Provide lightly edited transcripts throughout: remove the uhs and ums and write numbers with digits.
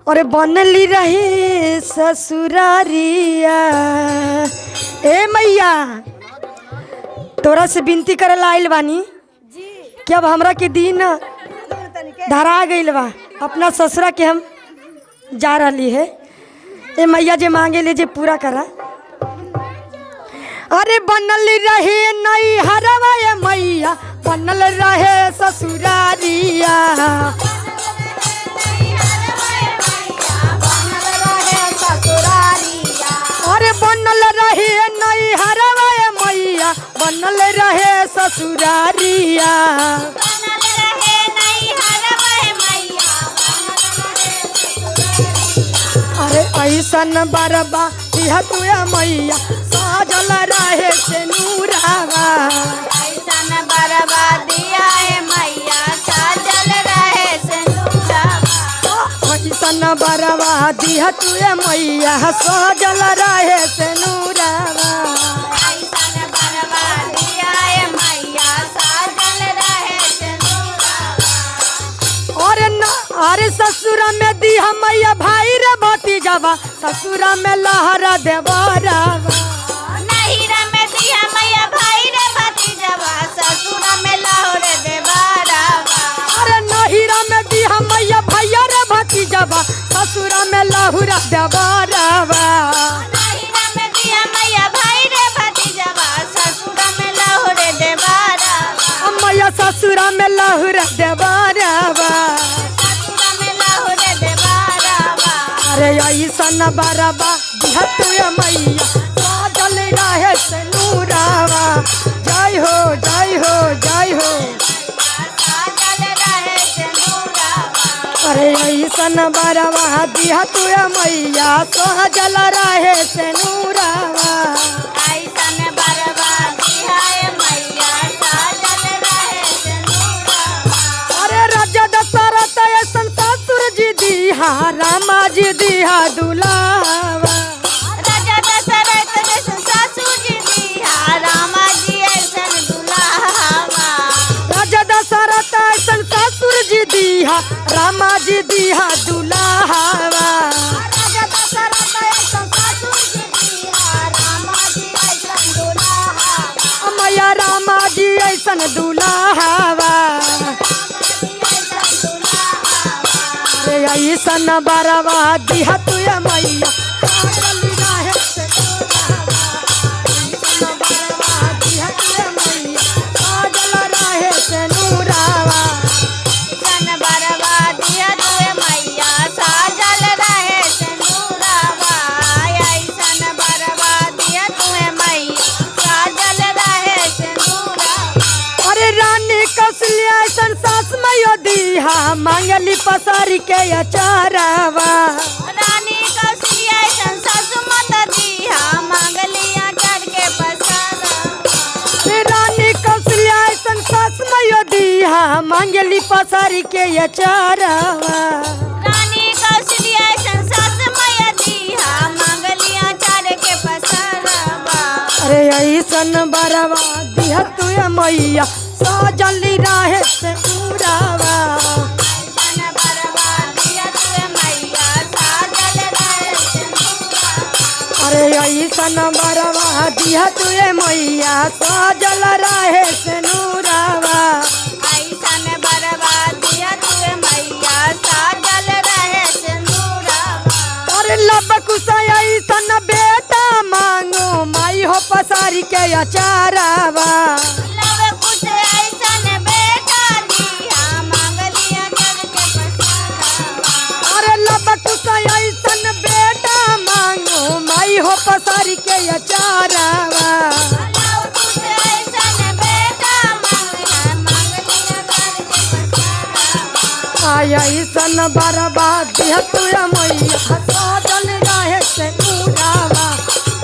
और बनली रही ससुरारिया। ए मैया तोरा से विनती करे आइल बानी कि अब हमरा के दिन धरा गइल बा, अपना ससुरा के हम जा रही है। ए मैया जे मांगे ले जे पूरा करा। अरे बनल रहे नई हरवा ए मैया, बनल रहे ससुरारिया। अरे बनल रहे नई हरवा ए मैया, बनल रहे ससुरारिया। अरे ऐसन बरबा दिया तुए मैया, साजल रहे से नूरावा। ऐसन बरबा दिया है मैया, साजल रहे से नूरावा। ऐसन बरबा दिया तुए मैया, साजल रहे से नूरावा। ऐसन बरबा दिया है मैया, साजल रहे से नूरावा। अरे ससुरा में दिया मैया भाई रे भतीजावा, ससुरा में लहरा देवरावा। नहिरा में दिया मैया भाई रे भतीजावा, ससुरा में लहरा देवरावा। अरे नहिरा में दिया मैया भैया रे भतीजावा, ससुरा में लहुरा देवरावा। नहिरा में दिया मैया भाई रे भतीजावा, ससुरा में लहरा देवरावा। मैया ससुरा में लहुरा देवरावा। अरे ऐसन बरबा दिया तुए मैया, साजल रहे से नूरावा। जय हो जय हो जय हो। साजल रहे से नूरावा। अरे ऐसन बरबा दिया तुए मैया, साजल रहे से नूरावा। ऐसन बरबा दिया है मैया, साजल रहे से नूरावा। अरे राजा दशरथ ऐसन ससुर जी दिया, रामा जी दिया दुलावा। राजा दशरथ ऐसन ससुर जी दिया, रामा जी ऐसन दुल्हावा। राजा दशरथ ऐसन ससुर जी दिया, रामा जी दिया दुलावा। राजा दशरथ ऐसन ससुर जी दिया, रामा जी ऐसन दुल्हावा। मैया रामा जी ऐसन दुलावा। अरे ऐसन बरबा दिया तुए मैया, साजल रहे से नूरावा। ऐसन बरबा दिया तुए मैया, साजल रहे से नूरावा। ऐसन बरबा दिया तुए मैया, साजल रहे से नूरावा। ऐसन बरबा दिया तुए मैया, साजल रहे से नूरावा। अरे रानी कौशल्या ऐसन सास मैया दिया, मांगली पसारी के अचारवा। रानी कौशल्या ऐसन सासु माता दिया, मांगलिया चढ़ के पसारा। रानी कौशल्या ऐसन सास मैया दिया, मांगली पसारी के अचारवा। रानी कौशल्या ऐसन सासु मैया दिया, मांगलिया चढ़ के पसारा। अरे ऐसन बरबा दिया तुए मैया, साजल रहे से नूरावा। ऐसन बरबा दिया तुए मैया, साजल रहे से नूरावा। अरे ऐसन बरबा दिया तुए मैया, साजल रहे से नूरावा। ऐसन बरबा दिया तुए मैया, साजल रहे से नूरावा। अरे लब कुसा ऐसन बेटा मांगो, माई हो पसारी के अचारवा। लब कुछ ऐसन बेटा दिया, मांगलिया चढ़ के पसारा। अरे लब कुसा ऐसन बेटा मांगो, माई हो पसारी के अचारवा। लब कुछ ऐसन बेटा मांगलिया, मांगलिया चढ़ के पसारा। आय ऐसन बरबा दिया तुए मैया, साजल रहे से नूरावा।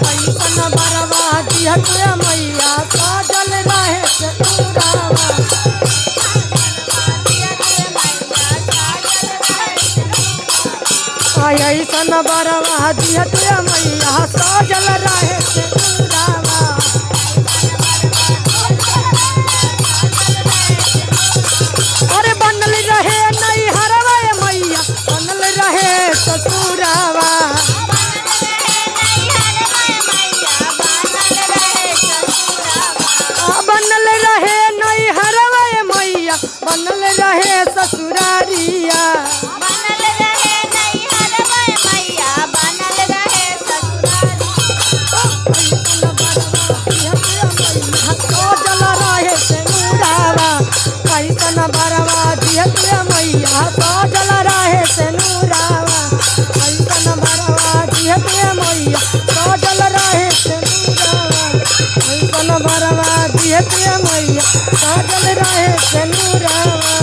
ऐसन बरबा दिया तुए मैया, साजल रहे से नूरावा। आय ऐसन बरबा दिया तुए मैया, साजल रहे से नूरावा। अरे बनल रहे नई हरवा मैया, बनल रहे बनल रहे ससुरारिया बनल रहे नैहर में मैया बनल रहे ससुरारी सजल रहे सेनुरावा कैसन बरवा दिहत मैया सजल रहे सेनुरावा कैसन बरवा दिहत मैया सजल रहे सेनुरावा कैसन बरवा दिहत मैया सजल रहे सेनुरावा